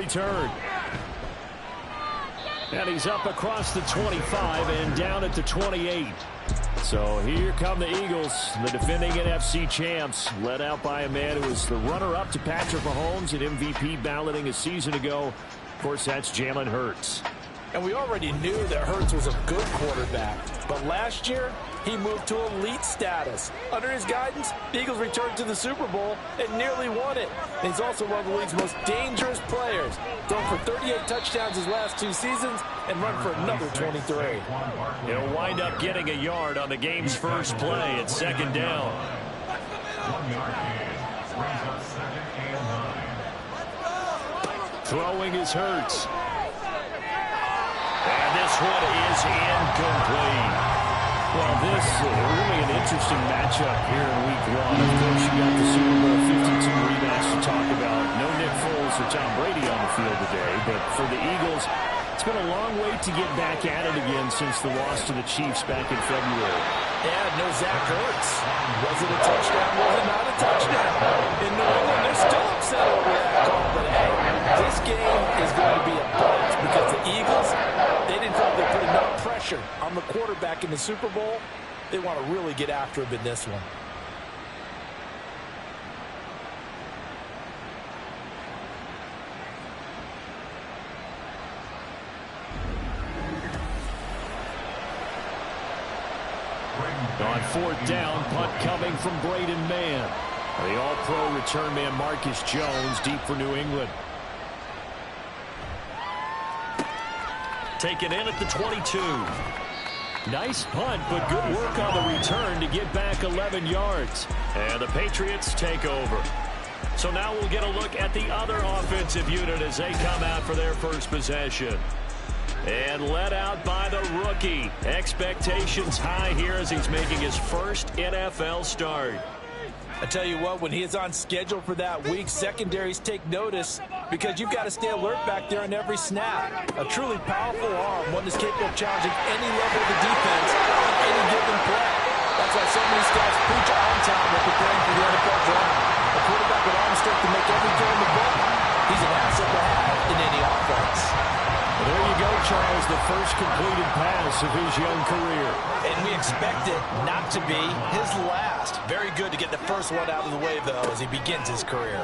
return. And he's up across the 25 and down at the 28. So here come the Eagles, the defending NFC champs, led out by a man who was the runner-up to Patrick Mahomes at MVP balloting a season ago. Of course, that's Jalen Hurts. And we already knew that Hurts was a good quarterback. But last year, he moved to elite status. Under his guidance, the Eagles returned to the Super Bowl and nearly won it. And he's also one of the league's most dangerous players. Thrown for 38 touchdowns his last 2 seasons and run for another 23. He'll wind up getting a yard on the game's first play at second down. Throwing is Hurts. And this one is incomplete. Well, this is really an interesting matchup here in Week 1. Of course, you got the Super Bowl 52 rematch to talk about. No Nick Foles or Tom Brady on the field today. But for the Eagles, it's been a long wait to get back at it again since the loss to the Chiefs back in February. Yeah, no Zach Ertz. Was it a touchdown? Was it not a touchdown? In New England, they're still upset over that call. But hey, this game is going to be a bunch because the Eagles, they didn't feel they put enough pressure on the quarterback in the Super Bowl. They want to really get after him in this one. On 4th down, punt coming from Braden Mann. The All-Pro return man Marcus Jones deep for New England. Taken in at the 22. Nice punt, but good work on the return to get back 11 yards. And the Patriots take over. So now we'll get a look at the other offensive unit as they come out for their first possession. And led out by the rookie. Expectations high here as he's making his first NFL start. I tell you what, when he is on schedule for that week, secondaries take notice because you've got to stay alert back there on every snap. A truly powerful arm, one that's capable of challenging any level of the defense on any given play. That's why so many staffs preach on time when preparing for the NFL draft. A quarterback with arm strength to make every throw in the book, he's an asset to have in any offense. Well, there you go, Charles, the first completed pass of his young career. And we expect it not to be his last. Very good to get the first one out of the way, though, as he begins his career.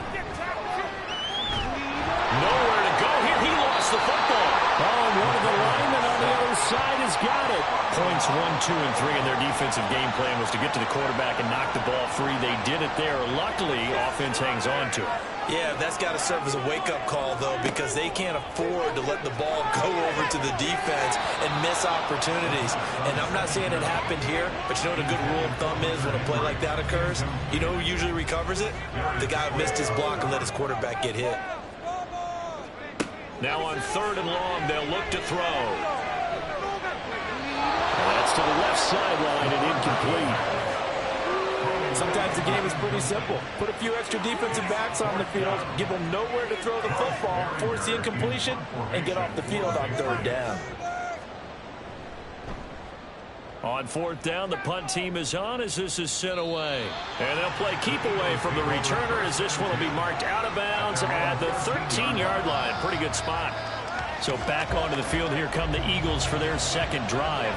Nowhere to go here. He lost the football. Oh, and one of the linemen on the other side has got it. Points 1, 2, and 3 in their defensive game plan was to get to the quarterback and knock the ball free. They did it there. Luckily, offense hangs on to it. Yeah, that's got to serve as a wake-up call, though, because they can't afford to let the ball go over to the defense and miss opportunities. And I'm not saying it happened here, but you know what a good rule of thumb is when a play like that occurs? You know who usually recovers it? The guy who missed his block and let his quarterback get hit. Now on 3rd and long, they'll look to throw. That's to the left sideline and incomplete. Sometimes the game is pretty simple. Put a few extra defensive backs on the field, give them nowhere to throw the football, force the incompletion, and get off the field on 3rd down. On 4th down, the punt team is on as this is sent away. And they'll play keep away from the returner as this one will be marked out of bounds at the 13-yard line. Pretty good spot. So back onto the field, here come the Eagles for their second drive.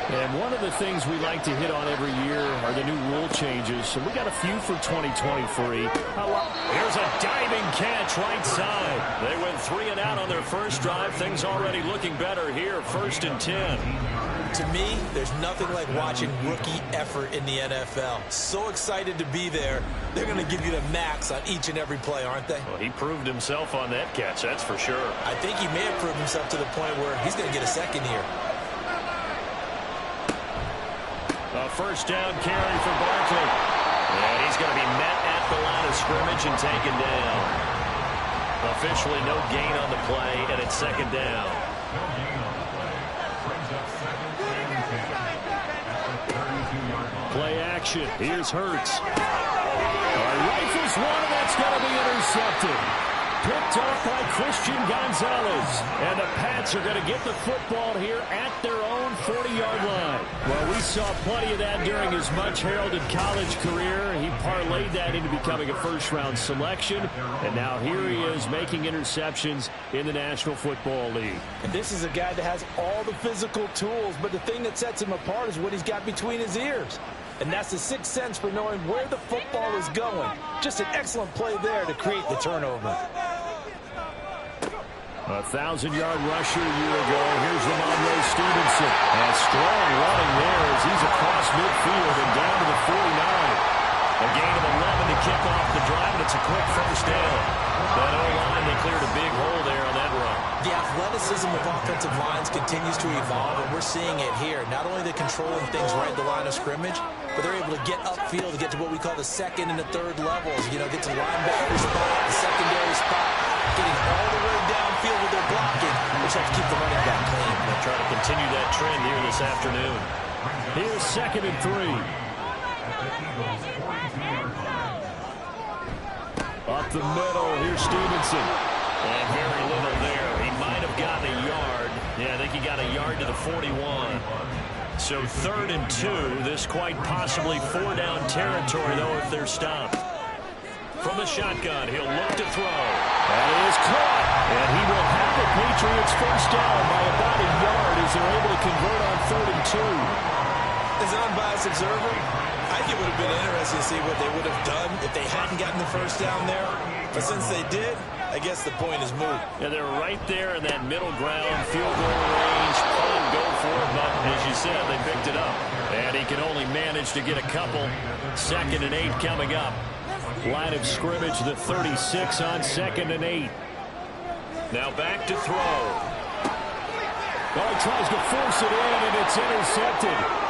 And one of the things we like to hit on every year are the new rule changes. So we got a few for 2023. Here's a diving catch right side. They went 3 and out on their first drive. Things already looking better here. 1st and 10. To me, there's nothing like watching rookie effort in the NFL. So excited to be there. They're going to give you the max on each and every play, aren't they? Well, he proved himself on that catch, that's for sure. I think he may have proved himself to the point where he's going to get a second here. A 1st down carry for Barkley. And he's going to be met at the line of scrimmage and taken down. Officially no gain on the play, and it's 2nd down. Play action. Here's Hurts. Rifles one, and that's going to be intercepted. Picked off by Christian Gonzalez. And the Pats are going to get the football here at their own 40-yard line. Well, we saw plenty of that during his much-heralded college career. He parlayed that into becoming a first-round selection. And now here he is making interceptions in the National Football League. And this is a guy that has all the physical tools, but the thing that sets him apart is what he's got between his ears. And that's the sixth sense for knowing where the football is going. Just an excellent play there to create the turnover. A 1,000-yard rusher a year ago. Here's Ramondre Stevenson. And strong running there as he's across midfield and down to the 49. A gain of 11 to kick off the drive, and it's a quick first down. That O-line, they cleared a big hole there on that run. The athleticism of offensive lines continues to evolve, and we're seeing it here. Not only are they controlling things right at the line of scrimmage, but they're able to get upfield to get to what we call the second and the third levels. You know, get to the linebacker spot, the secondary spot, getting all the way downfield with their blocking, which helps keep the running back clean. They'll try to continue that trend here this afternoon. Here's 2nd and 3. Up the middle, here's Stevenson. And very little there. He might have gotten a yard. Yeah, I think he got a yard to the 41. So 3rd and 2. This quite possibly 4-down territory, though, if they're stopped. From the shotgun, he'll look to throw. That is caught. And he will have the Patriots first down by about a yard as they're able to convert on 3rd and 2. As an unbiased observer, I think it would have been interesting to see what they would have done if they hadn't gotten the first down there. But since they did, I guess the point is moot. Yeah, they're right there in that middle ground, field goal range, pull and go for it. But as you said, they picked it up. And he can only manage to get a couple. 2nd and 8 coming up. Line of scrimmage, the 36 on 2nd and 8. Now back to throw. Oh, he tries to force it in, and it's intercepted.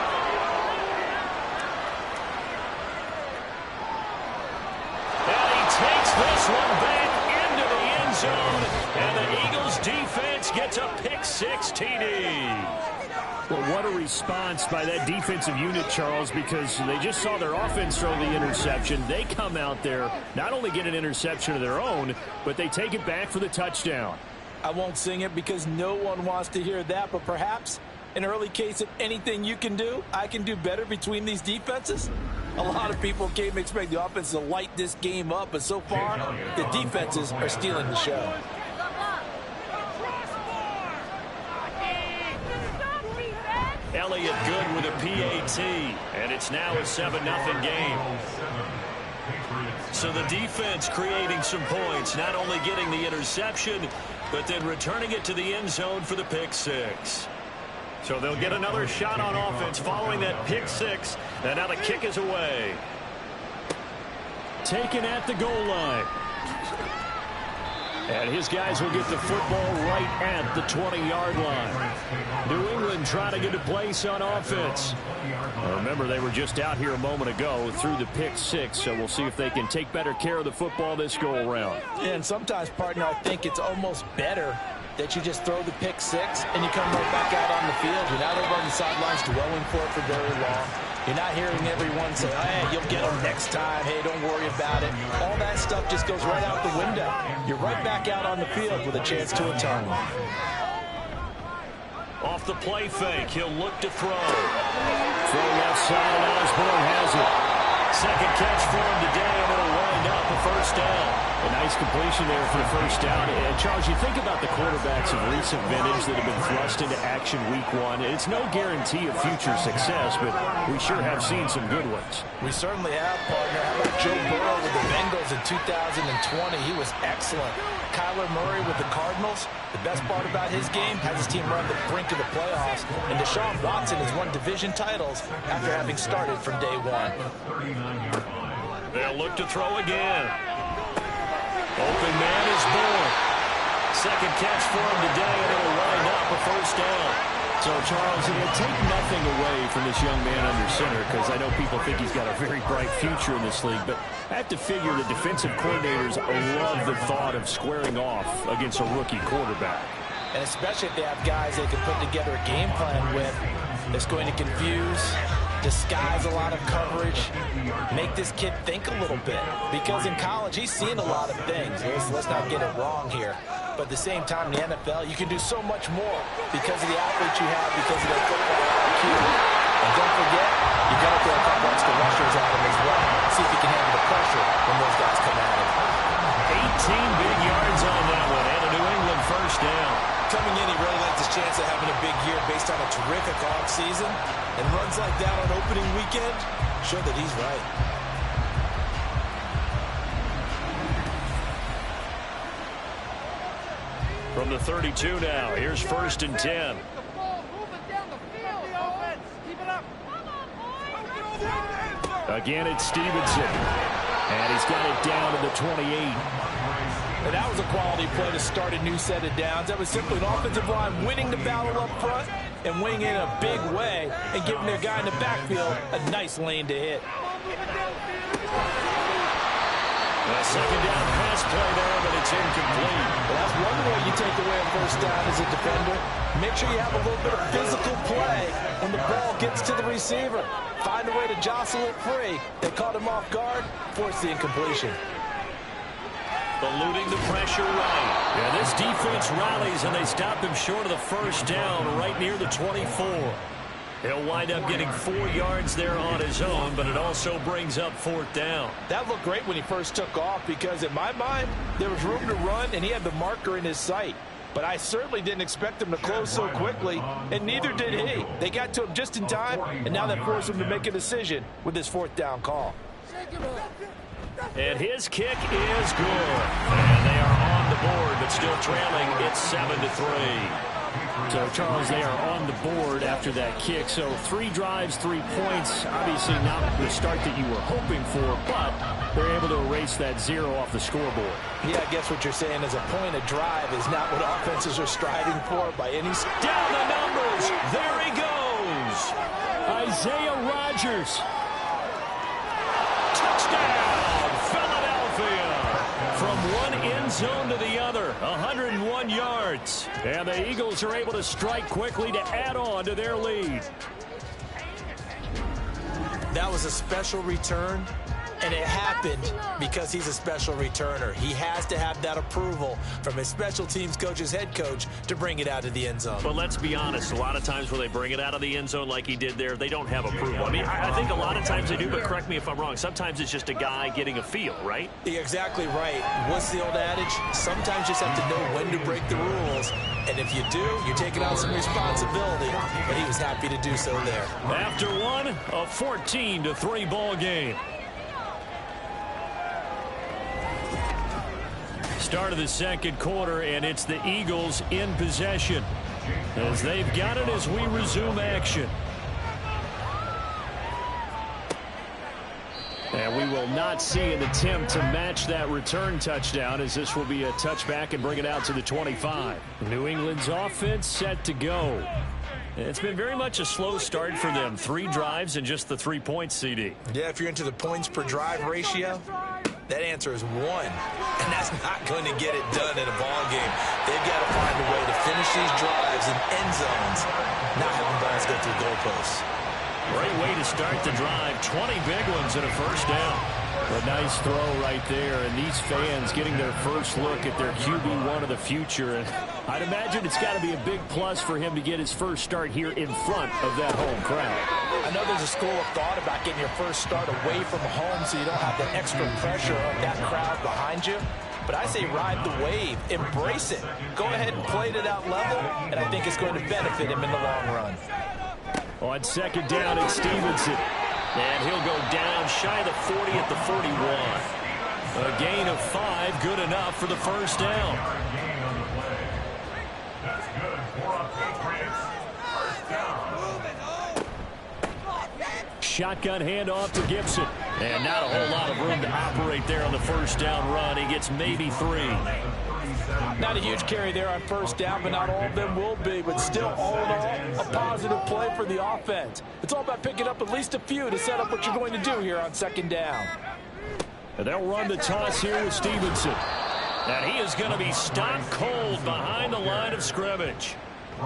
This one back into the end zone, and the Eagles defense gets a pick-6 TD. Well, what a response by that defensive unit, Charles, because they just saw their offense throw the interception. They come out there, not only get an interception of their own, but they take it back for the touchdown. I won't sing it because no one wants to hear that, but perhaps an early case of anything you can do, I can do better between these defenses. A lot of people came to expect the offense to light this game up, but so far, the defenses are stealing the show. Elliott good with a PAT, and it's now a 7-0 game. So the defense creating some points, not only getting the interception, but then returning it to the end zone for the pick-6. So they'll get another shot on offense following that pick-6, and now the kick is away. Taken at the goal line. And his guys will get the football right at the 20-yard line. New England trying to get a place on offense. Remember, they were just out here a moment ago through the pick-6, so we'll see if they can take better care of the football this go-around. Yeah, and sometimes, partner, I think it's almost better that you just throw the pick-6 and you come right back out on the field. You're not over on the sidelines dwelling for it for very long. You're not hearing everyone say, hey, you'll get them next time. Hey, don't worry about it. All that stuff just goes right out the window. You're right back out on the field with a chance to atone. Off the play fake, he'll look to throw. Throw left side, and Osborne has it. Second catch for him today, and it'll wind up a first down. A nice completion there for the first down. And Charles, you think about the quarterbacks of recent vintage that have been thrust into action week 1. It's no guarantee of future success, but we sure have seen some good ones. We certainly have, partner. How about Joe Burrow with the Bengals in 2020? He was excellent. Kyler Murray with the Cardinals. The best part about his game has his team run the brink of the playoffs. And Deshaun Watson has won division titles after having started from day 1. They'll look to throw again. Open man is born. Second catch for him today, and it'll wind up a first down. So, Charles, it'll take nothing away from this young man under center, because I know people think he's got a very bright future in this league, but I have to figure the defensive coordinators love the thought of squaring off against a rookie quarterback. And especially if they have guys they can put together a game plan with that's going to confuse, disguise a lot of coverage, make this kid think a little bit. Because in college, he's seen a lot of things. Let's not get it wrong here. But at the same time, in the NFL, you can do so much more because of the athletes you have, because of their football IQ. And don't forget, you got to throw a couple extra rushers at him as well. See if he can handle the pressure when those guys come at him. 18 big yards on that one, and a New England first down. Coming in, he really liked his chance of having a big year based on a terrific offseason. And runs like that on opening weekend show that he's right. From the 32 now, here's 1st and 10. Again, it's Stevenson. And he's got it down to the 28. And that was a quality play to start a new set of downs. That was simply an offensive line winning the battle up front and winning it in a big way and giving their guy in the backfield a nice lane to hit. A second down pass play there, but it's incomplete. Well, that's one way you take away a first down as a defender. Make sure you have a little bit of physical play when the ball gets to the receiver. Find a way to jostle it free. They caught him off guard, forced the incompletion. Eluding the pressure right. Yeah, this defense rallies, and they stop him short of the first down right near the 24. He'll wind up getting 4 yards there on his own, but it also brings up 4th down. That looked great when he first took off because, in my mind, there was room to run, and he had the marker in his sight. But I certainly didn't expect him to close so quickly, and neither did he. They got to him just in time, and now that forced him to make a decision with his 4th down call. And his kick is good. And they are on the board, but still trailing. It's 7-3. So, Charles, they are on the board after that kick. So 3 drives, 3 points. Obviously not the start that you were hoping for, but they're able to erase that 0 off the scoreboard. Yeah, I guess what you're saying is a point of drive is not what offenses are striving for by any... Down the numbers. There he goes. Isaiah Rodgers. Touchdown, Philadelphia. From one end zone to the other, 101 yards. And the Eagles are able to strike quickly to add on to their lead. That was a special return, and it happened because he's a special returner. He has to have that approval from his special teams coach's head coach to bring it out of the end zone. But let's be honest, a lot of times when they bring it out of the end zone like he did there, they don't have approval. I mean, I think a lot of times they do, but correct me if I'm wrong. Sometimes it's just a guy getting a feel, right? You're exactly right. What's the old adage? Sometimes you just have to know when to break the rules. And if you do, you're taking on some responsibility. But he was happy to do so there. After one, a 14-3 ball game. Start of the second quarter, and it's the Eagles in possession as they've got it as we resume action. And we will not see an attempt to match that return touchdown, as this will be a touchback and bring it out to the 25. New England's offense set to go. It's been very much a slow start for them. 3 drives and just the 3 points, CD. Yeah, if you're into the points per drive ratio, that answer is 1. And that's not going to get it done in a ball game. They've got to find a way to finish these drives in end zones, not having balls go through goalposts. Great way to start the drive. 20 big ones and a first down. A nice throw right there, and these fans getting their first look at their QB1 of the future. And I'd imagine it's got to be a big plus for him to get his first start here in front of that home crowd. I know there's a school of thought about getting your first start away from home so you don't have the extra pressure of that crowd behind you. But I say ride the wave. Embrace it. Go ahead and play to that level, and I think it's going to benefit him in the long run. On second down, it's Stevenson. And he'll go down shy of the 40 at the 41. A gain of 5, good enough for the first down. Shotgun handoff to Gibson. And not a whole lot of room to operate there on the first down run. He gets maybe 3. Not a huge carry there on first down, but not all of them will be. But still, all in all, a positive play for the offense. It's all about picking up at least a few to set up what you're going to do here on second down. And they'll run the toss here with Stevenson. And he is going to be stopped cold behind the line of scrimmage.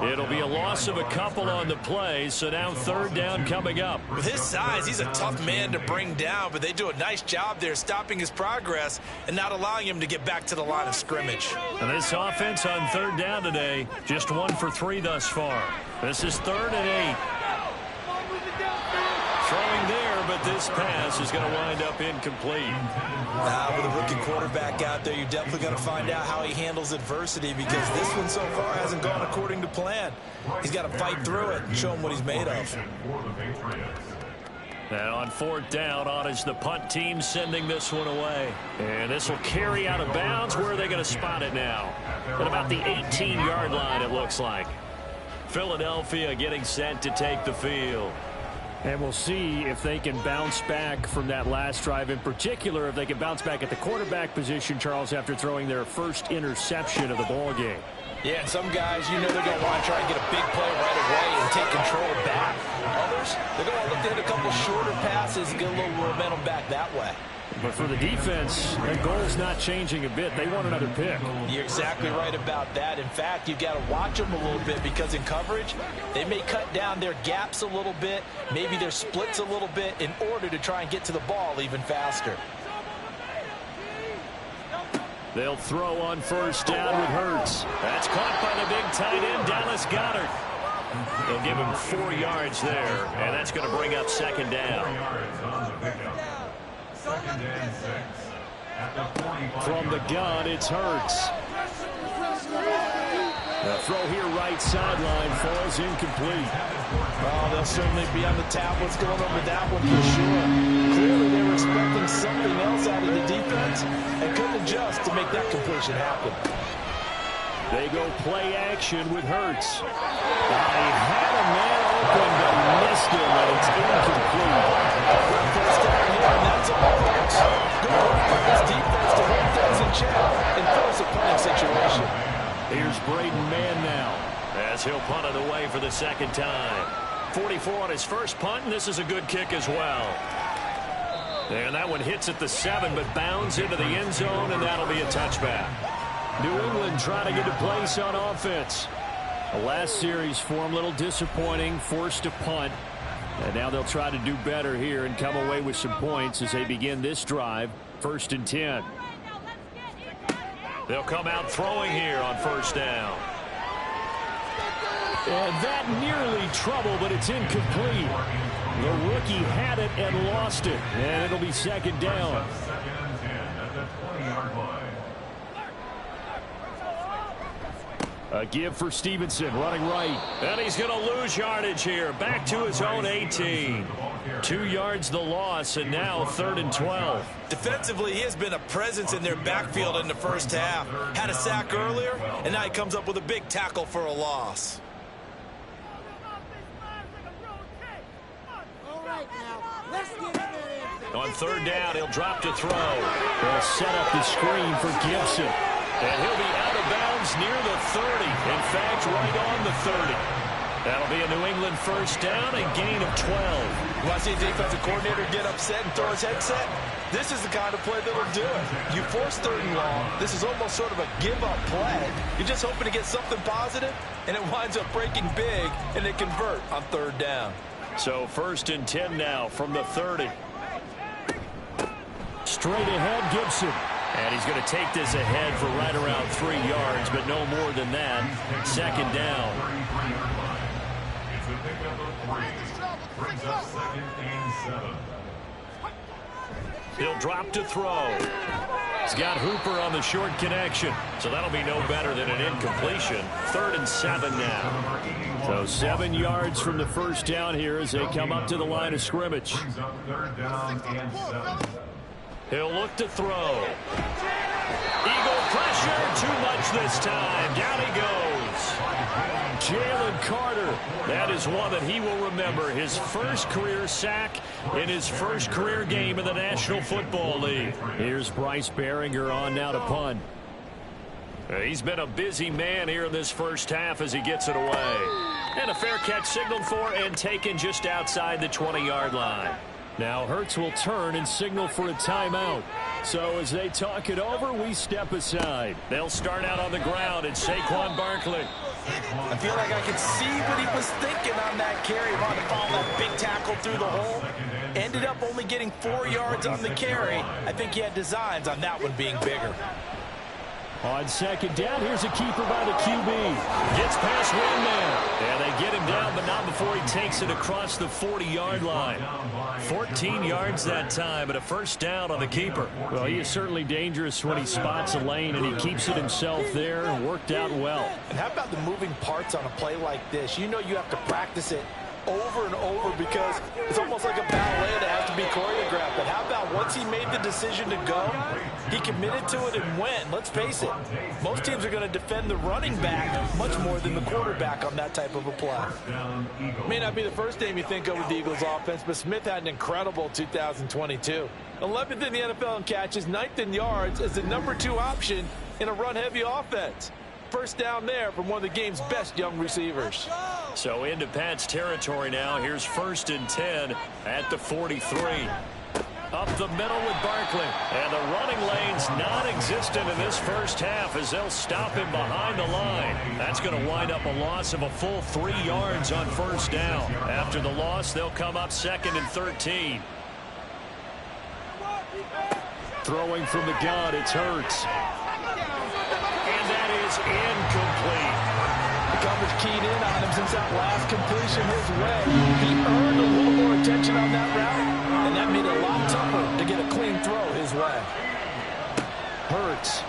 It'll be a loss of a couple on the play, so now third down coming up. With his size, he's a tough man to bring down, but they do a nice job there stopping his progress and not allowing him to get back to the line of scrimmage. And this offense on third down today, just 1 for 3 thus far. This is 3rd and 8. Throwing there, but this pass is going to wind up incomplete. With a rookie quarterback out there, you're definitely going to find out how he handles adversity, because this one so far hasn't gone according to plan. He's got to fight through it and show him what he's made of. Now on 4th down, on is the punt team sending this one away. And this will carry out of bounds. Where are they going to spot it now? At about the 18-yard line, it looks like. Philadelphia getting set to take the field. And we'll see if they can bounce back from that last drive. In particular, if they can bounce back at the quarterback position, Charles, after throwing their first interception of the ball game. Yeah, and some guys, you know they're going to want to try and get a big play right away and take control back. Others, they're going to look to hit a couple shorter passes and get a little momentum back that way. But for the defense, the goal's not changing a bit. They want another pick. You're exactly right about that. In fact, you've got to watch them a little bit, because in coverage, they may cut down their gaps a little bit, maybe their splits a little bit, in order to try and get to the ball even faster. They'll throw on 1st down with Hurts. That's caught by the big tight end, Dallas Goedert. They'll give him 4 yards there, and that's going to bring up 2nd down. From the gun, it's Hurts. The throw here right sideline falls incomplete. Oh, they'll certainly be on the tablets going over that one for sure. Clearly they were expecting something else out of the defense and couldn't adjust to make that completion happen. They go play action with Hurts. He had a man open, but missed him, and it's incomplete. First down here, and that's all Hurts. Good work by this defense to hold things in check and force a punting situation. Here's Braden Mann now, as he'll punt it away for the 2nd time. 44 on his first punt, and this is a good kick as well. And that one hits at the 7, but bounds into the end zone, and that'll be a touchback. New England trying to get a place on offense. The last series for them, a little disappointing, forced to punt. And now they'll try to do better here and come away with some points as they begin this drive, 1st and 10. They'll come out throwing here on 1st down. And that nearly trouble, but it's incomplete. The rookie had it and lost it, and it'll be 2nd down. A give for Stevenson, running right. And he's going to lose yardage here. Back to his own 18. 2 yards the loss, and now 3rd and 12. Defensively, he has been a presence in their backfield in the first half. Had a sack earlier, and now he comes up with a big tackle for a loss. On 3rd down, he'll drop to throw. They'll set up the screen for Gibson. And he'll be out of bounds near the 30. In fact, right on the 30. That'll be a New England 1st down, a gain of 12. Want to see a defensive coordinator get upset and throw his headset? This is the kind of play that'll do it. You force 3rd and long. This is almost sort of a give-up play. You're just hoping to get something positive, and it winds up breaking big, and they convert on 3rd down. So 1st and 10 now from the 30. Straight ahead, Gibson. And he's going to take this ahead for right around 3 yards, but no more than that. 2nd down. He'll drop to throw. He's got Hooper on the short connection, so that'll be no better than an incompletion. 3rd and 7 now. So 7 yards from the 1st down here as they come up to the line of scrimmage. He'll look to throw. Eagle pressure, too much this time. Down he goes. Jalen Carter. That is one that he will remember. His first career sack in his first career game in the National Football League. Here's Bryce Baringer on now to punt. He's been a busy man here in this first half as he gets it away. And a fair catch signaled for and taken just outside the 20-yard line. Now Hurts will turn and signal for a timeout. So as they talk it over, we step aside. They'll start out on the ground. It's Saquon Barkley. I feel like I could see what he was thinking on that carry. Wanted to follow that big tackle through the hole. Ended up only getting 4 yards on the carry. I think he had designs on that one being bigger. On second down, here's a keeper by the QB. Gets past one man. And they get him down, but not before he takes it across the 40-yard line. 14 yards that time, and a first down on the keeper. Well, he is certainly dangerous when he spots a lane, and he keeps it himself there and worked out well. And how about the moving parts on a play like this? You know you have to practice it over and over because it's almost like a ballet that has to be choreographed. But how about once he made the decision to go, he committed to it and went. Let's face it, most teams are going to defend the running back much more than the quarterback on that type of a play. May not be the first name you think of with the Eagles offense, but Smith had an incredible 2022. 11th in the NFL in catches, 9th in yards as the #2 option in a run-heavy offense. First down there from one of the game's best young receivers. So into Pat's territory now. Here's 1st and 10 at the 43. Up the middle with Barkley. And the running lane's non-existent in this first half as they'll stop him behind the line. That's going to wind up a loss of a full 3 yards on first down. After the loss, they'll come up 2nd and 13. Throwing from the gun, it's Hurts. And that is incomplete. The coverage keyed in on him since that last completion his way. He earned a little more attention on that route, and that made it a lot tougher to get a clean throw his way. Hurts.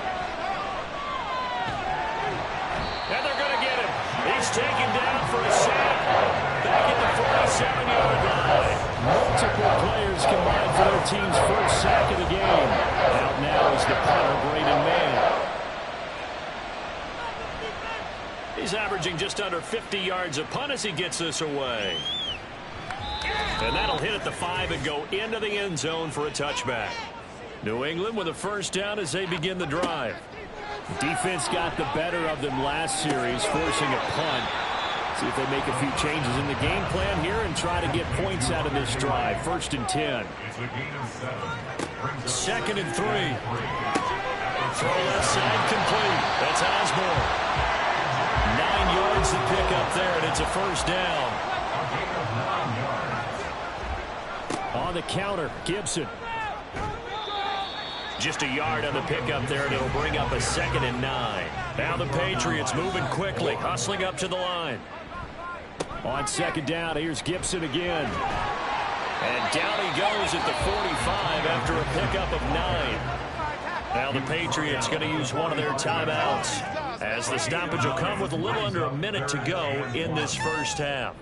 And they're going to get him. He's taken down for a sack. Back at the 47-yard line. Multiple players combined for their team's first sack of the game. Out now is the punter, Braden Mann. He's averaging just under 50 yards a punt as he gets this away. And that'll hit at the 5 and go into the end zone for a touchback. New England with a first down as they begin the drive. Defense got the better of them last series, forcing a punt. See if they make a few changes in the game plan here and try to get points out of this drive. 1st and 10. 2nd and 3. Throw left side complete. That's Osborne. 9 yards to pick up there, and it's a first down. On the counter, Gibson. Just a yard on the pickup there, and it'll bring up a 2nd and 9. Now the Patriots moving quickly, hustling up to the line. On 2nd down, here's Gibson again. And down he goes at the 45 after a pickup of 9. Now the Patriots going to use one of their timeouts, as the stoppage will come with a little under a minute to go in this first half.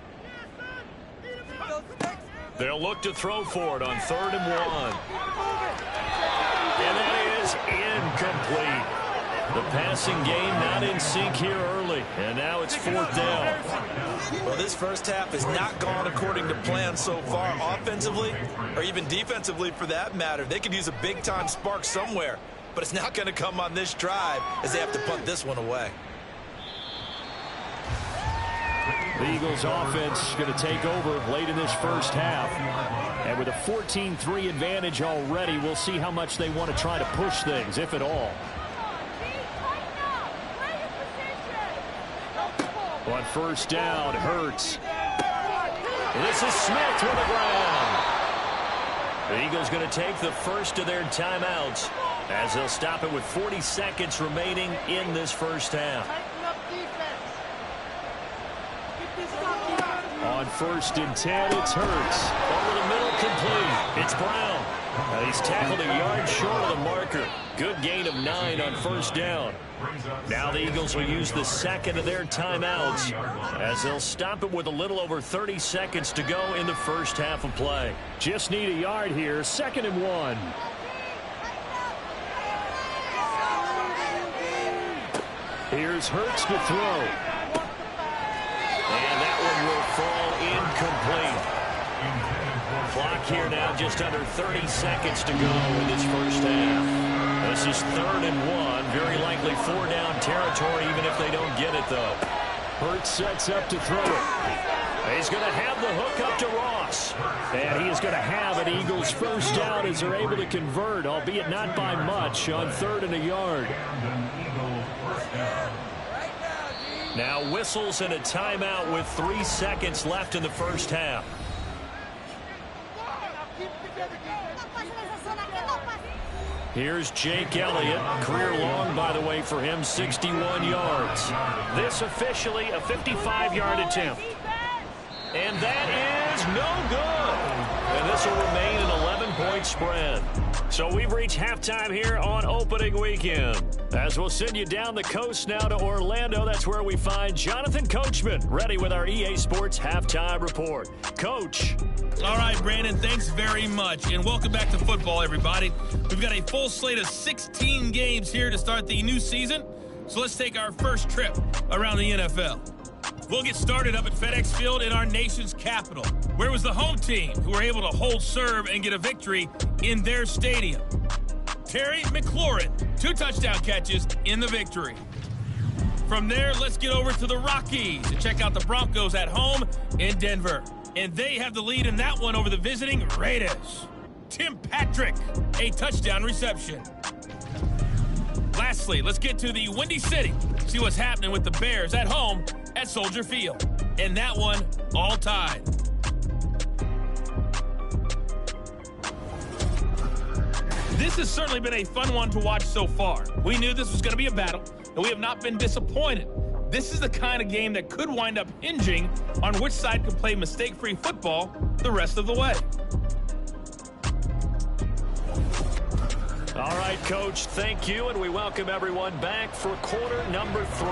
They'll look to throw for it on 3rd and 1. And that is incomplete. The passing game not in sync here early, and now it's 4th down. Well, this first half has not gone according to plan so far, offensively or even defensively for that matter. They could use a big-time spark somewhere, but it's not going to come on this drive as they have to punt this one away. The Eagles offense going to take over late in this first half. And with a 14-3 advantage already, we'll see how much they want to try to push things, if at all. On first down, Hurts. This is Smith with the ground. The Eagles going to take the first of their timeouts as they'll stop it with 40 seconds remaining in this first half. On 1st and 10, it's Hurts. Over the middle, complete. It's Brown. Now he's tackled a yard short of the marker. Good gain of 9 on first down. Now the Eagles will use the 2nd of their timeouts as they'll stop it with a little over 30 seconds to go in the first half of play. Just need a yard here. 2nd and 1. Here's Hurts to throw. And that one will fall incomplete. Clock here now just under 30 seconds to go in this first half. This is 3rd and 1. Very likely 4-down territory even if they don't get it, though. Hurts sets up to throw it. He's going to have the hook up to Ross. And he is going to have an Eagles first down as they're able to convert, albeit not by much, on 3rd and a yard. Now whistles and a timeout with 3 seconds left in the first half. Here's Jake Elliott. Career long, by the way, for him, 61 yards. This officially a 55-yard attempt. And that is no good. And this will remain an 11-point spread. So we've reached halftime here on opening weekend. As we'll send you down the coast now to Orlando, that's where we find Jonathan Coachman, ready with our EA Sports Halftime Report. Coach. All right, Brandon, thanks very much. And welcome back to football, everybody. We've got a full slate of 16 games here to start the new season. So let's take our first trip around the NFL. We'll get started up at FedEx Field in our nation's capital, where it was the home team who were able to hold serve and get a victory in their stadium. Terry McLaurin, 2 touchdown catches in the victory. From there, let's get over to the Rockies to check out the Broncos at home in Denver. And they have the lead in that one over the visiting Raiders. Tim Patrick, a touchdown reception. Lastly, let's get to the Windy City, see what's happening with the Bears at home at Soldier Field. And that one all tied. This has certainly been a fun one to watch so far. We knew this was going to be a battle, and we have not been disappointed. This is the kind of game that could wind up hinging on which side can play mistake-free football the rest of the way. All right, Coach, thank you, and we welcome everyone back for quarter number 3.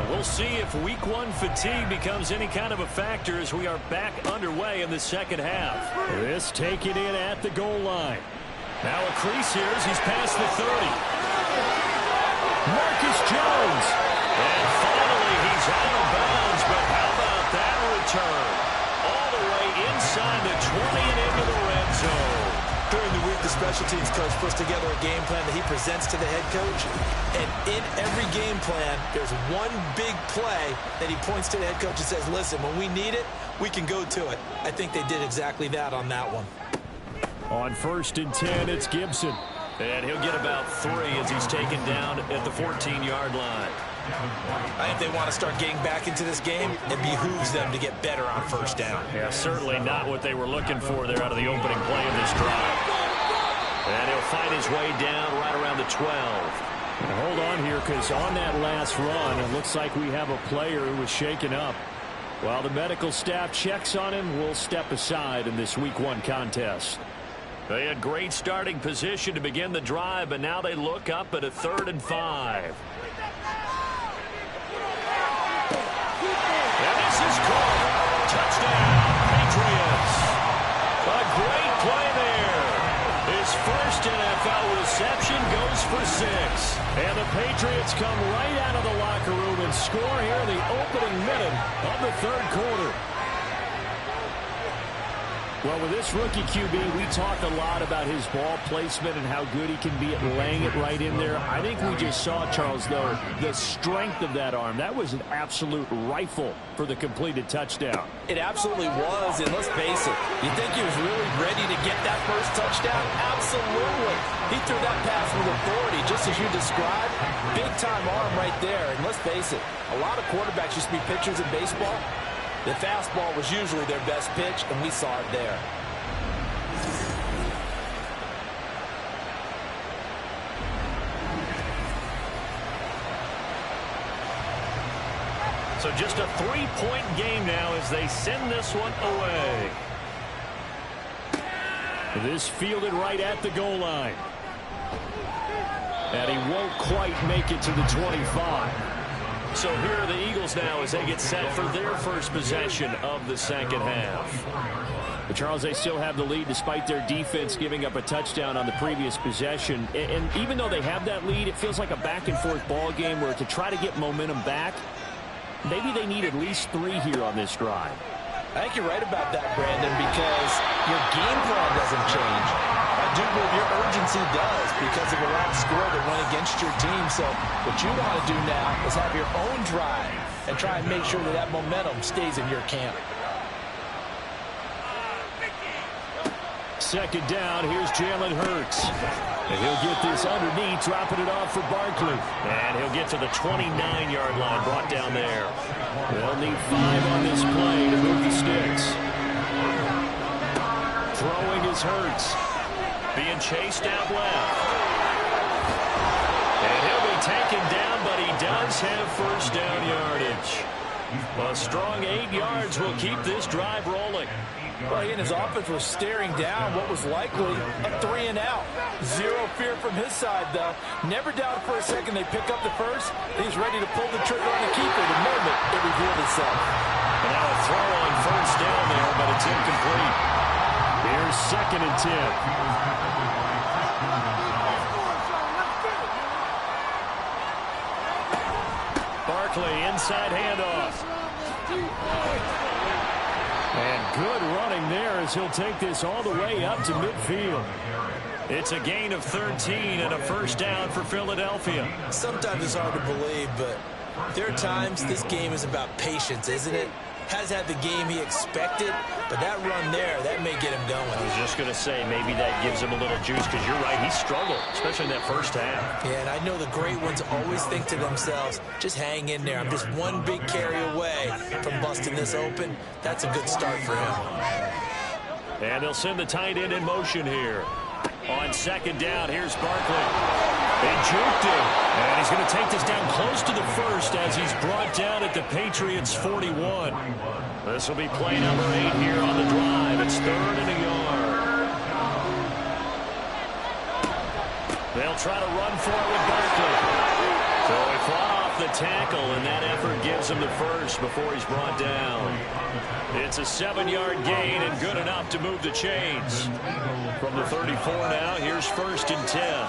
We'll see if week 1 fatigue becomes any kind of a factor as we are back underway in the second half. This taken in at the goal line. Now a crease here as he's past the 30. Marcus Jones. And finally he's out of bounds, but how about that return? All the way inside the 20 and into the red zone. During the week, the special teams coach puts together a game plan that he presents to the head coach. And in every game plan, there's one big play that he points to the head coach and says, listen, when we need it, we can go to it. I think they did exactly that on that one. On 1st and 10, it's Gibson. And he'll get about 3 as he's taken down at the 14-yard line. I think they want to start getting back into this game. It behooves them to get better on first down. Yeah, certainly not what they were looking for there out of the opening play of this drive. And he'll find his way down right around the 12. Now hold on here, because on that last run, it looks like we have a player who was shaken up. While the medical staff checks on him, we'll step aside in this week 1 contest. They had great starting position to begin the drive, but now they look up at a 3rd and 5. And this is caught. Touchdown, Patriots. A great play there. His first NFL reception goes for 6. And the Patriots come right out of the locker room and score here in the opening minute of the 3rd quarter. Well, with this rookie QB, we talked a lot about his ball placement and how good he can be at laying it right in there. I think we just saw, Charles, though, the strength of that arm. That was an absolute rifle for the completed touchdown. It absolutely was, and let's face it, you think he was really ready to get that first touchdown? Absolutely. He threw that pass with authority, just as you described. Big-time arm right there, and let's face it, a lot of quarterbacks used to be pitchers in baseball. The fastball was usually their best pitch, and we saw it there. So just a 3-point game now as they send this one away. This fielded right at the goal line. And he won't quite make it to the 25. So here are the Eagles now as they get set for their first possession of the second half. But Charles, they still have the lead despite their defense giving up a touchdown on the previous possession. And even though they have that lead, it feels like a back-and-forth ball game where to try to get momentum back, maybe they need at least 3 here on this drive. I think you're right about that, Brandon, because your game plan doesn't change. I do believe your urgency does because of a last score that went against your team. So what you want to do now is have your own drive and try and make sure that that momentum stays in your camp. Second down, here's Jalen Hurts. And he'll get this underneath, dropping it off for Barkley. And he'll get to the 29-yard line, brought down there. They'll need 5 on this play to move the sticks. Throwing is Hurts. Being chased out left. And he'll be taken down, but he does have first down yardage. A strong 8 yards will keep this drive rolling. Well, he and his offense were staring down what was likely a 3-and-out. Zero fear from his side, though. Never doubted for a second they pick up the first. He's ready to pull the trigger on the keeper the moment it revealed itself. And now a throw on first down there, but it's incomplete. Here's 2nd and 10. Barkley, inside handoff. And good running there as he'll take this all the way up to midfield. It's a gain of 13 and a first down for Philadelphia. Sometimes it's hard to believe, but there are times this game is about patience, isn't it? Has had the game he expected, but that run there, that may get him going. I was just going to say, maybe that gives him a little juice, because you're right, he struggled, especially in that first half. Yeah, and I know the great ones always think to themselves, just hang in there. I'm just one big carry away from busting this open. That's a good start for him. And they'll send the tight end in motion here. On second down, here's Barkley. They juked him, and he's going to take this down close to the first as he's brought down at the Patriots' 41. This will be play number 8 here on the drive. It's 3rd and a yard. They'll try to run for it with Barkley. So he fought off the tackle, and that effort gives him the first before he's brought down. It's a 7-yard gain and good enough to move the chains. From the 34 now, here's 1st and 10.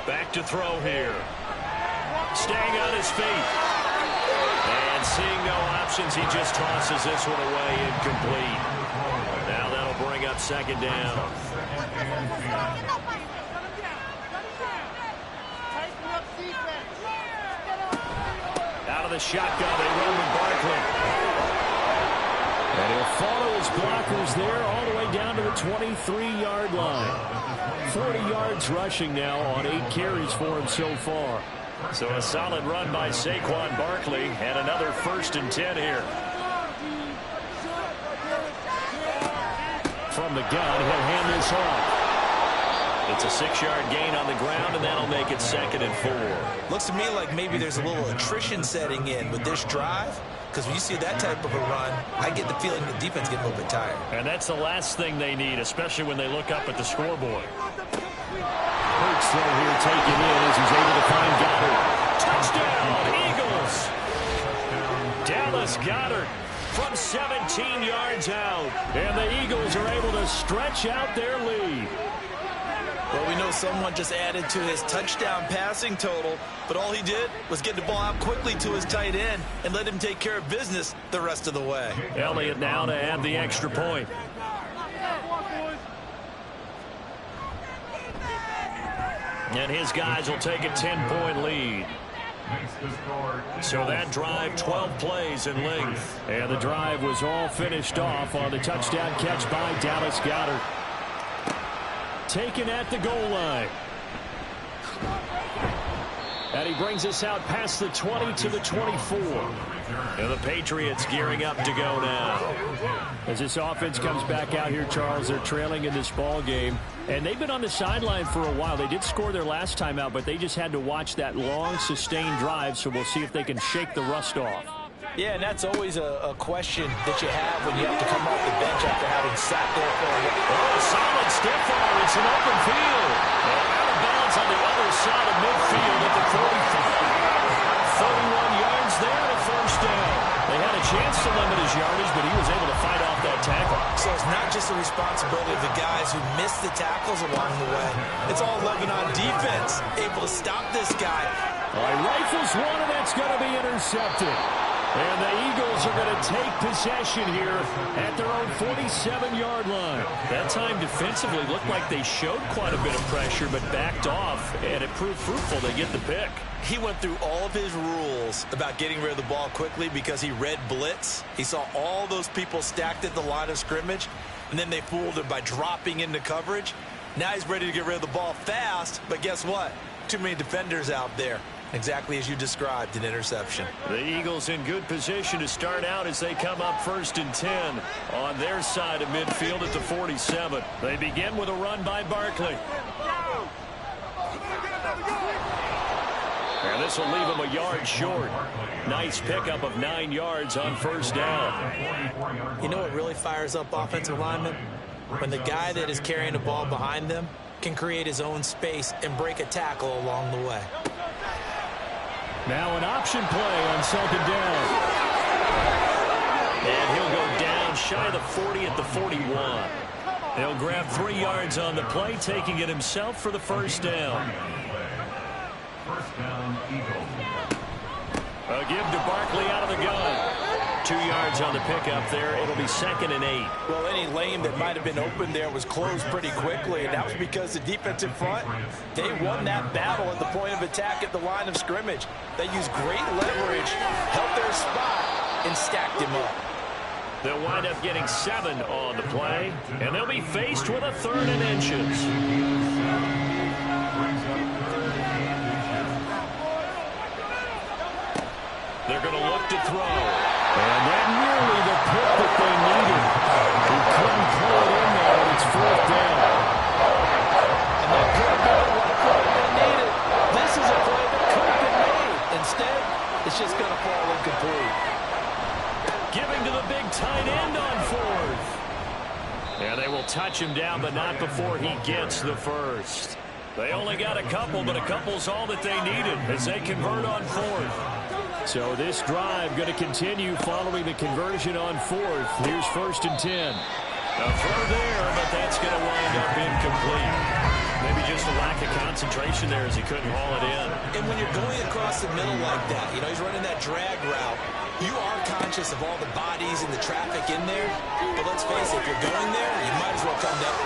Back to throw here. Staying on his feet. And seeing no options, he just tosses this one away incomplete. Now that'll bring up 2nd down. Out of the shotgun, they run with Barkley. And he'll follow his blockers there all the way down to the 23-yard line. 40 yards rushing now on 8 carries for him so far. So a solid run by Saquon Barkley, and another 1st and 10 here. From the gun, he'll hand this off. It's a 6-yard gain on the ground, and that'll make it 2nd and 4. Looks to me like maybe there's a little attrition setting in with this drive, because when you see that type of a run, I get the feeling the defense getting a little bit tired. And that's the last thing they need, especially when they look up at the scoreboard. Hurts throw here taken in as he's able to find Goddard. Touchdown, Eagles! Dallas Goedert from 17 yards out. And the Eagles are able to stretch out their lead. Well, we know someone just added to his touchdown passing total, but all he did was get the ball out quickly to his tight end and let him take care of business the rest of the way. Elliott now to add the extra point. And his guys will take a 10-point lead. So that drive, 12 plays in length. And the drive was all finished off on the touchdown catch by Dallas Goedert. Taken at the goal line. And he brings us out past the 20 to the 24. And the Patriots gearing up to go now. As this offense comes back out here, Charles, they're trailing in this ball game. And they've been on the sideline for a while. They did score their last time out, but they just had to watch that long, sustained drive, so we'll see if they can shake the rust off. Yeah, and that's always a question that you have when you have to come off the bench after having sat there for a while. Oh, solid stiff arm. It's an open field. Out of bounds on the other side of midfield at the 45. 31 yards there to first down. They had a chance to limit his yardage, but he was able to fight off that tackle. So it's not just the responsibility of the guys who missed the tackles along the way. It's all Lebanon defense able to stop this guy. All right, rifles one, and that's going to be intercepted. And the Eagles are going to take possession here at their own 47-yard line. That time defensively looked like they showed quite a bit of pressure but backed off, and it proved fruitful. They get the pick. He went through all of his rules about getting rid of the ball quickly because he read blitz. He saw all those people stacked at the line of scrimmage, and then they fooled him by dropping into coverage. Now he's ready to get rid of the ball fast, but guess what? Too many defenders out there. Exactly as you described, an interception. The Eagles in good position to start out as they come up 1st and 10 on their side of midfield at the 47. They begin with a run by Barkley. And this will leave him a yard short. Nice pickup of 9 yards on 1st down. You know what really fires up offensive linemen? When the guy that is carrying the ball behind them can create his own space and break a tackle along the way. Now an option play on 2nd down. And he'll go down shy of the 40 at the 41. He'll grab 3 yards on the play, taking it himself for the 1st down. A give to Barkley out of the gun. 2 yards on the pickup there. It'll be 2nd and 8. Well, any lane that might have been open there was closed pretty quickly, and that was because the defensive front, they won that battle at the point of attack at the line of scrimmage. They used great leverage, held their spot, and stacked him up. They'll wind up getting 7 on the play, and they'll be faced with a 3rd and inches. They're going to look to throw. And that nearly the pick that they needed. He couldn't pull it in there, and it's 4th down. And that could have been what play they needed. This is a play that could have been made. Instead, it's just going to fall incomplete. Giving to the big tight end on 4th. And they will touch him down, but not before he gets the 1st. They only got a couple, but a couple's all that they needed as they convert on 4th. So this drive going to continue following the conversion on 4th. Here's 1st and 10. A throw there, but that's going to wind up incomplete. Maybe just a lack of concentration there as he couldn't haul it in. And when you're going across the middle like that, you know, he's running that drag route, you are conscious of all the bodies and the traffic in there. But let's face it, if you're going there, you might as well come down.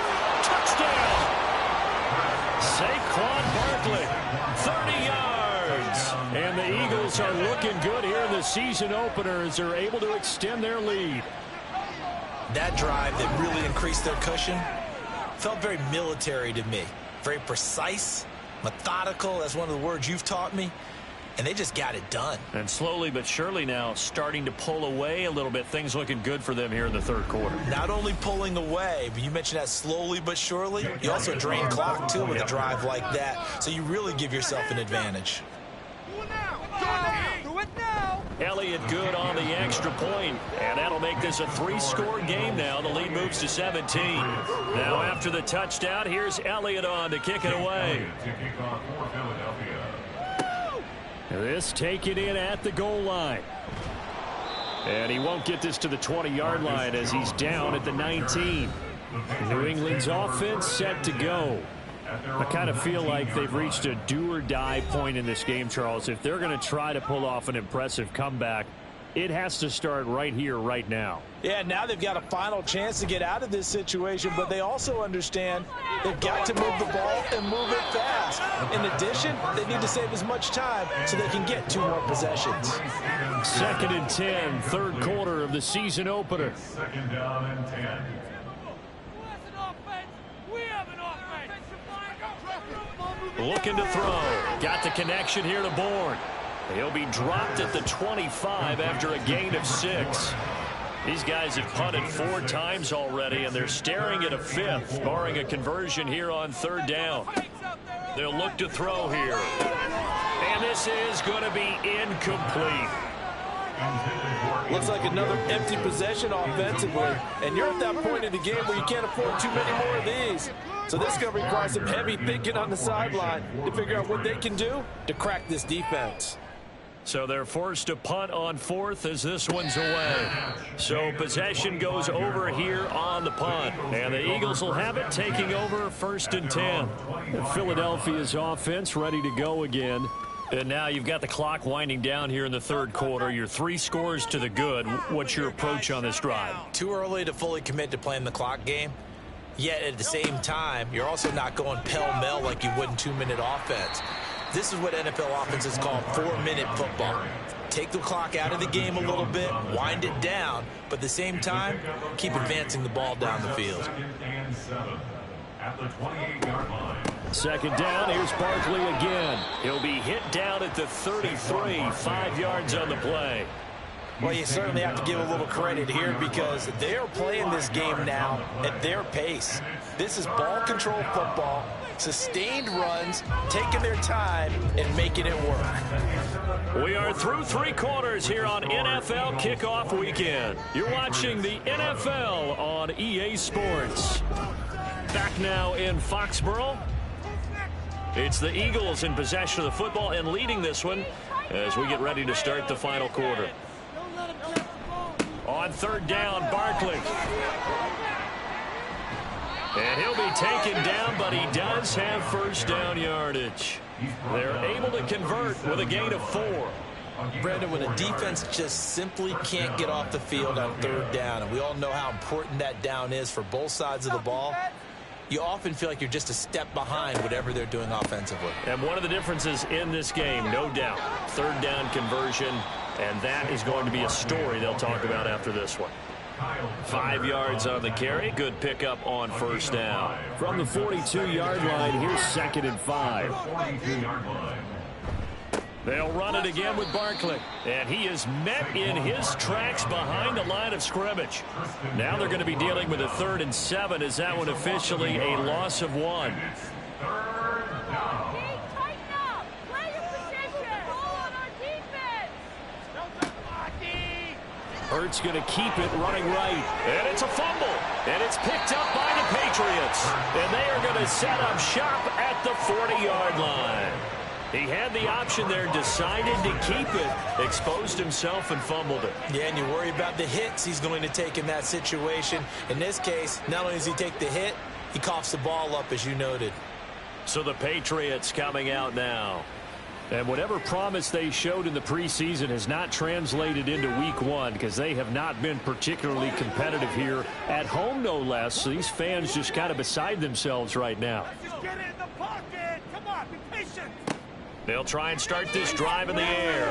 Touchdown! Saquon Barkley, 30 yards. And the Eagles are looking good here in the season opener as they're able to extend their lead. That drive that really increased their cushion felt very military to me. Very precise, methodical. That's one of the words you've taught me. And they just got it done. And slowly but surely now starting to pull away a little bit. Things looking good for them here in the 3rd quarter. Not only pulling away, but you mentioned that slowly but surely. You also drain clock, too, with a drive like that. So you really give yourself an advantage. Elliott good on the extra point, and that'll make this a 3-score game now. The lead moves to 17. Now after the touchdown, here's Elliott on to kick it away. This taken in at the goal line. And he won't get this to the 20-yard line as he's down at the 19. New England's offense set to go. I kind of feel like they've reached a do-or-die point in this game, Charles. If they're going to try to pull off an impressive comeback, it has to start right here, right now. Yeah, now they've got a final chance to get out of this situation, but they also understand they've got to move the ball and move it fast. In addition, they need to save as much time so they can get 2 more possessions. 2nd and 10, 3rd quarter of the season opener. 2nd down and 10. Looking to throw. Got the connection here to Bourne. He'll be dropped at the 25 after a gain of 6. These guys have punted 4 times already, and they're staring at a 5th, barring a conversion here on 3rd down. They'll look to throw here. And this is going to be incomplete. Looks like another empty possession offensively. And you're at that point in the game where you can't afford too many more of these. So this is going to require some heavy thinking on the sideline to figure out what they can do to crack this defense. So they're forced to punt on 4th as this one's away. So possession goes over here on the punt. And the Eagles will have it taking over 1st and 10. Philadelphia's offense ready to go again. And now you've got the clock winding down here in the third quarter. You're 3 scores to the good. What's your approach on this drive? Too early to fully commit to playing the clock game. Yet at the same time, you're also not going pell-mell like you would in 2-minute offense. This is what NFL offenses call 4-minute football. Take the clock out of the game a little bit, wind it down, but at the same time, keep advancing the ball down the field. At the 28-yard line. Second down, here's Barkley again. He'll be hit down at the 33, 5 yards on the play. Well, you certainly have to give a little credit here because they're playing this game now at their pace. This is ball control football, sustained runs, taking their time, and making it work. We are through 3 quarters here on NFL Kickoff Weekend. You're watching the NFL on EA Sports. Back now in Foxborough. It's the Eagles in possession of the football and leading this one as we get ready to start the final quarter. On third down, Barkley. And he'll be taken down, but he does have first down yardage. They're able to convert with a gain of 4. Brandon, when a defense just simply can't get off the field on third down, and we all know how important that down is for both sides of the ball, you often feel like you're just a step behind whatever they're doing offensively. And one of the differences in this game, no doubt, third down conversion, and that is going to be a story they'll talk about after this one. 5 yards on the carry. Good pickup on first down. From the 42-yard line, here's 2nd and 5. 42-yard line. They'll run it again with Barkley. And he is met in his tracks behind the line of scrimmage. Now they're going to be dealing with a 3rd and 7 as that one officially a loss of 1. Hurts going to keep it running right. And it's a fumble. And it's picked up by the Patriots. And they are going to set up shop at the 40-yard line. He had the option there, decided to keep it, exposed himself and fumbled it. Yeah, and you worry about the hits he's going to take in that situation. In this case, not only does he take the hit, he coughs the ball up, as you noted. So the Patriots coming out now. And whatever promise they showed in the preseason has not translated into week 1 because they have not been particularly competitive here at home, no less. So these fans just kind of beside themselves right now. Just get it in the pocket. Come on, be patient. They'll try and start this drive in the air.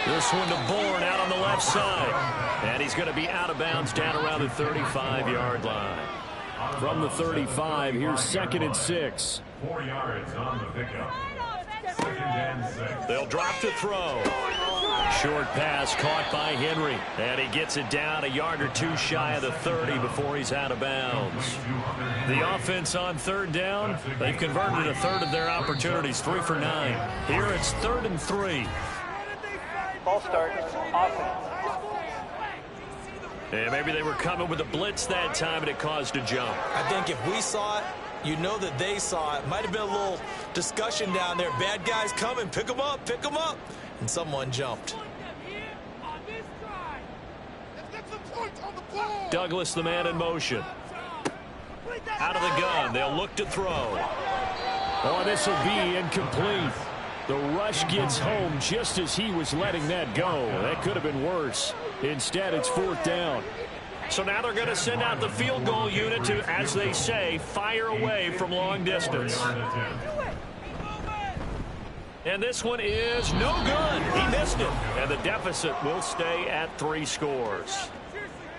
This one to Bourne out on the left side. And he's going to be out of bounds down around the 35-yard line. From the 35, here's 2nd and 6. 4 yards on the pickup. 2nd and 6. They'll drop to throw. Short pass caught by Henry. And he gets it down a yard or 2 shy of the 30 before he's out of bounds. The offense on third down, they've converted a third of their opportunities, 3 for 9. Here it's 3rd and 3. Ball start. Offense. And maybe they were coming with a blitz that time and it caused a jump. I think if we saw it, you know that they saw it. Might have been a little discussion down there. Bad guys coming. Pick them up. Pick them up. And someone jumped. Douglas, the man in motion. Out of the gun. They'll look to throw. Oh, this will be incomplete. The rush gets home just as he was letting that go. That could have been worse. Instead, it's 4th down. So now they're going to send out the field goal unit to, as they say, fire away from long distance. And this one is no good. He missed it. And the deficit will stay at 3 scores.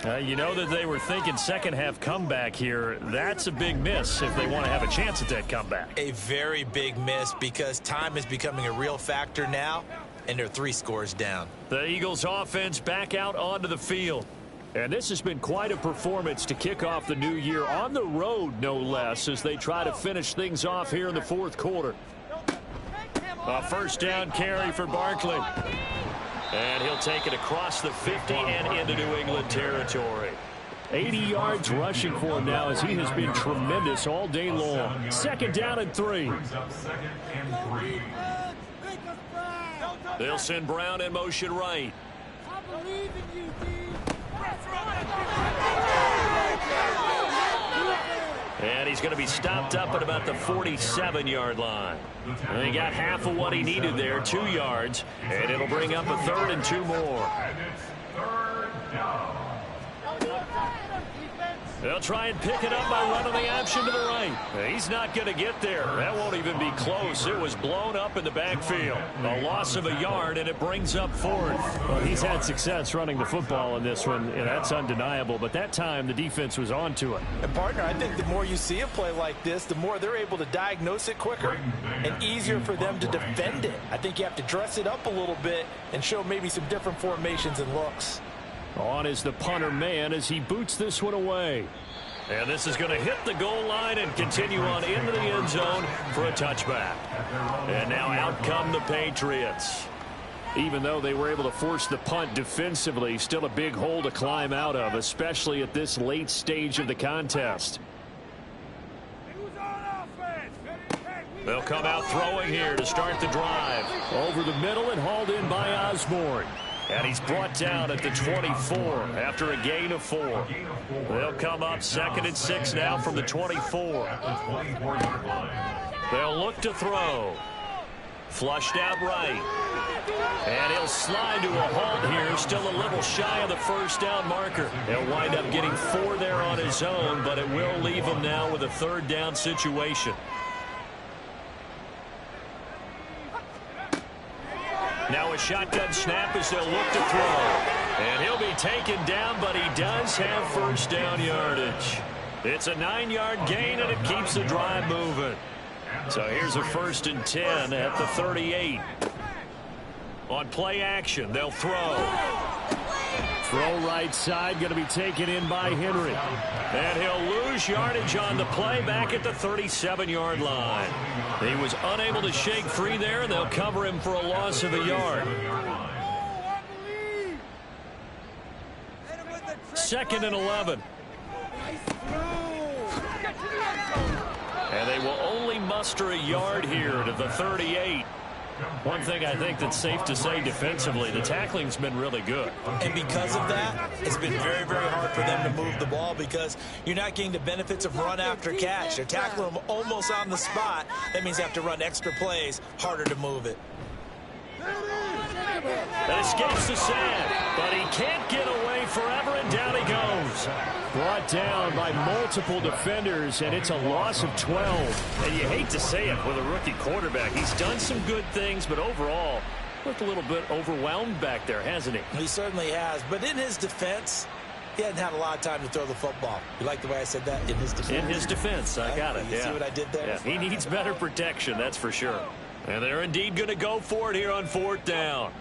You know that they were thinking second half comeback here. That's a big miss if they want to have a chance at that comeback. A very big miss because time is becoming a real factor now, and they're 3 scores down. The Eagles offense back out onto the field. And this has been quite a performance to kick off the new year on the road, no less, as they try to finish things off here in the 4th quarter. A first down carry for Barkley. And he'll take it across the 50 and into New England territory. 80 yards rushing for him now as he has been tremendous all day long. 2nd down and 3. Brings up 2nd and 3. They'll send Brown in motion right. I believe in you, D. And he's going to be stopped up at about the 47-yard line. And he got half of what he needed there, 2 yards. And it'll bring up a 3rd and 2 more. And it's 3rd down. They'll try and pick it up by running the option to the right. He's not going to get there. That won't even be close. It was blown up in the backfield. A loss of a yard, and it brings up 4th. Well, he's had success running the football in this one, and that's undeniable. But that time, the defense was on to it. And, partner, I think the more you see a play like this, the more they're able to diagnose it quicker and easier for them to defend it. I think you have to dress it up a little bit and show maybe some different formations and looks. On is the punter man as he boots this one away. And this is going to hit the goal line and continue on into the end zone for a touchback. And now out come the Patriots. Even though they were able to force the punt defensively, still a big hole to climb out of, especially at this late stage of the contest. They'll come out throwing here to start the drive. Over the middle and hauled in by Osborne. And he's brought down at the 24 after a gain of 4. They'll come up 2nd and 6 now from the 24. They'll look to throw. Flushed out right. And he'll slide to a halt here, still a little shy of the 1st down marker. He'll wind up getting 4 there on his own, but it will leave him now with a 3rd down situation. Now a shotgun snap as they'll look to throw. And he'll be taken down, but he does have 1st down yardage. It's a 9-yard gain, and it keeps the drive moving. So here's a 1st and 10 at the 38. On play action, they'll throw. Throw right side, going to be taken in by Henry. And he'll lose yardage on the play back at the 37-yard line. He was unable to shake free there, and they'll cover him for a loss of a yard. 2nd and 11. And they will only muster a yard here to the 38. One thing I think that's safe to say defensively, the tackling's been really good. And because of that, it's been very, very hard for them to move the ball because you're not getting the benefits of run after catch. They're tackling them almost on the spot. That means they have to run extra plays, harder to move it. That escapes the sand, but he can't get away forever, and down he goes. Brought down by multiple defenders, and it's a loss of 12. And you hate to say it with a rookie quarterback. He's done some good things, but overall, looked a little bit overwhelmed back there, hasn't he? He certainly has, but in his defense, he hadn't had a lot of time to throw the football. You like the way I said that? In his defense? In his defense, I got it. You see what I did there? Yeah, he needs better protection, that's for sure. And they're indeed going to go for it here on 4th down.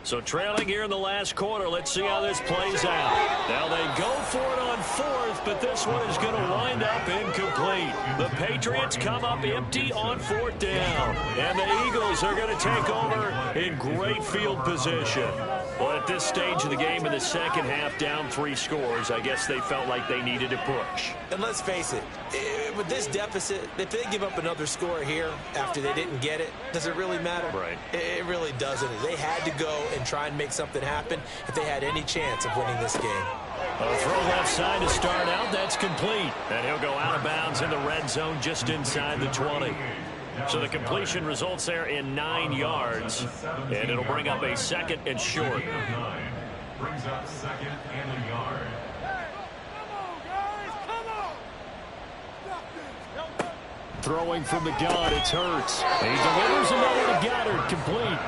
So trailing here in the last quarter, let's see how this plays out. Now they go for it on 4th, but this one is going to wind up incomplete. The Patriots come up empty on 4th down. And the Eagles are going to take over in great field position. Well, at this stage of the game in the second half, down 3 scores, I guess they felt like they needed to push. And let's face it, with this deficit, if they give up another score here after they didn't get it, does it really matter? Right. It really doesn't. They had to go and try and make something happen if they had any chance of winning this game. A throw left side to start out. That's complete. And he'll go out of bounds in the red zone just inside the 20. So the completion results there in 9 yards. And it'll bring up a 2nd and short. Brings up 2nd and a yard. Throwing from the gun, it's Hurts. He delivers another to Goddard, complete.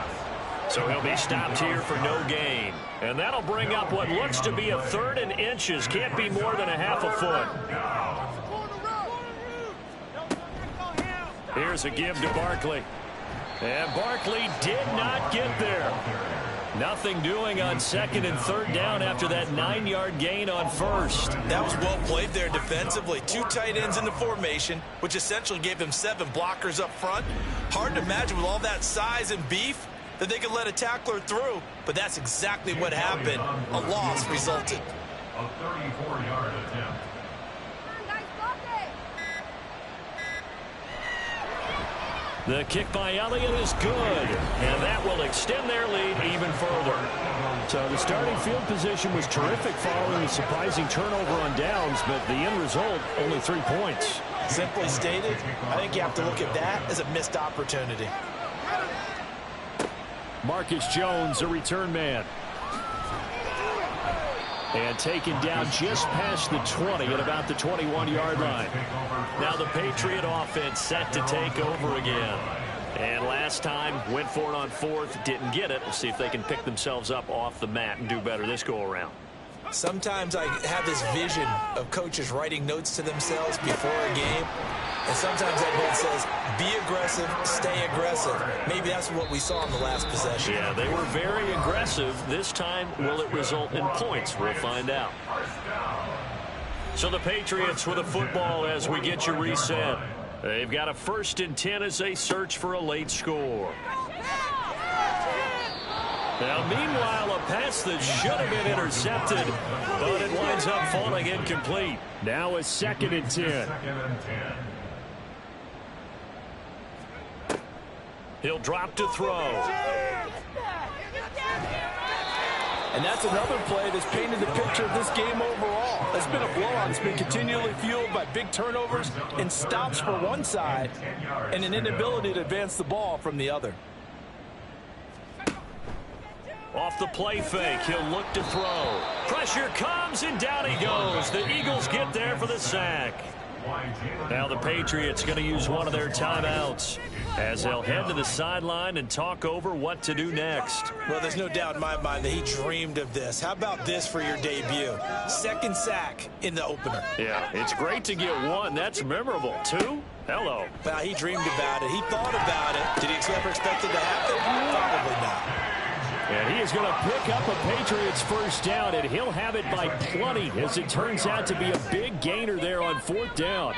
So he'll be stopped here for no gain. And that'll bring up what looks to be a 3rd and inches. Can't be more than a half a foot. Here's a give to Barkley. And Barkley did not get there. Nothing doing on 2nd and 3rd down after that 9-yard gain on 1st. That was well played there defensively. 2 tight ends in the formation, which essentially gave them 7 blockers up front. Hard to imagine with all that size and beef that they could let a tackler through, but that's exactly what happened. A loss resulted. A 34-yard attempt. The kick by Elliott is good, and that will extend their lead even further. So the starting field position was terrific following a surprising turnover on downs, but the end result, only 3 points. Simply stated, I think you have to look at that as a missed opportunity. Marcus Jones, a return man. And taken down just past the 20 at about the 21-yard line. Now the Patriot offense set to take over again. And last time, went for it on fourth, didn't get it. We'll see if they can pick themselves up off the mat and do better this go-around. Sometimes I have this vision of coaches writing notes to themselves before a game. And sometimes that note says, be aggressive, stay aggressive. Maybe that's what we saw in the last possession. Yeah, they were very aggressive. This time, will it result in points? We'll find out. So the Patriots with a football as we get you reset. They've got a 1st and 10 as they search for a late score. Now, meanwhile, a pass that should have been intercepted, but it winds up falling incomplete. Now a 2nd and 10. He'll drop to throw. And that's another play that's painted the picture of this game overall. It's been a blowout. It's been continually fueled by big turnovers and stops for one side and an inability to advance the ball from the other. Off the play fake, he'll look to throw. Pressure comes, and down he goes. The Eagles get there for the sack. Now the Patriots going to use one of their timeouts as they'll head to the sideline and talk over what to do next. Well, there's no doubt in my mind that he dreamed of this. How about this for your debut? 2nd sack in the opener. Yeah, it's great to get 1. That's memorable. 2? Hello. Well, he dreamed about it. He thought about it. Did he ever expect it to happen? Probably not. And he is going to pick up a Patriots 1st down, and he'll have it by plenty as it turns out to be a big gainer there on 4th down.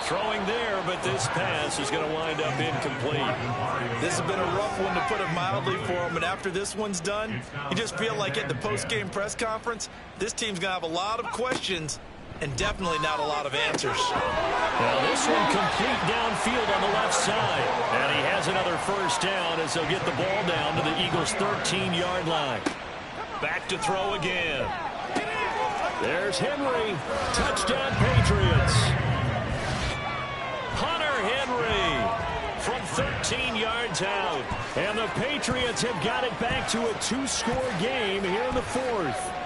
Throwing there, but this pass is going to wind up incomplete. This has been a rough one, to put it mildly, for him. And after this one's done, you just feel like at the post-game press conference, this team's going to have a lot of questions and definitely not a lot of answers. Now this one complete downfield on the left side. And he has another 1st down as they'll get the ball down to the Eagles' 13-yard line. Back to throw again. There's Henry. Touchdown, Patriots. Hunter Henry from 13 yards out. And the Patriots have got it back to a 2-score game here in the 4th.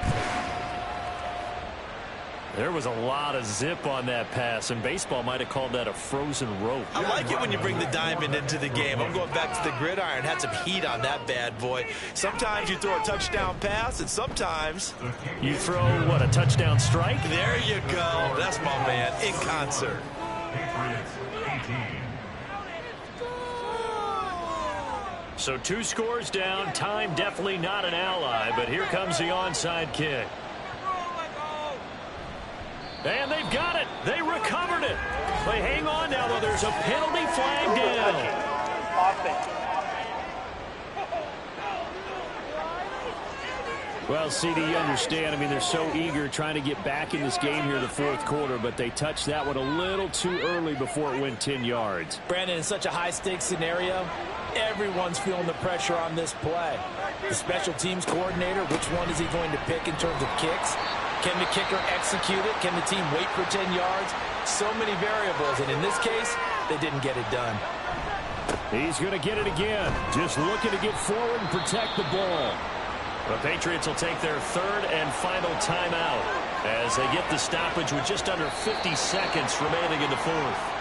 There was a lot of zip on that pass, and baseball might have called that a frozen rope. I like it when you bring the diamond into the game. I'm going back to the gridiron. Had some heat on that bad boy. Sometimes you throw a touchdown pass, and sometimes you throw, what, a touchdown strike? There you go. That's my man, in concert. Patriots 18. So 2 scores down. Time definitely not an ally, but here comes the onside kick. And they've got it. They recovered it. They hang on now, though. There's a penalty flag down. Well, CD, you understand. I mean, they're so eager trying to get back in this game here in the 4th quarter, but they touched that one a little too early before it went 10 yards. Brandon, in such a high-stakes scenario, everyone's feeling the pressure on this play. The special teams coordinator, which one is he going to pick in terms of kicks? Can the kicker execute it? Can the team wait for 10 yards? So many variables, and in this case, they didn't get it done. He's going to get it again. Just looking to get forward and protect the ball. The Patriots will take their 3rd and final timeout as they get the stoppage with just under 50 seconds remaining in the 4th.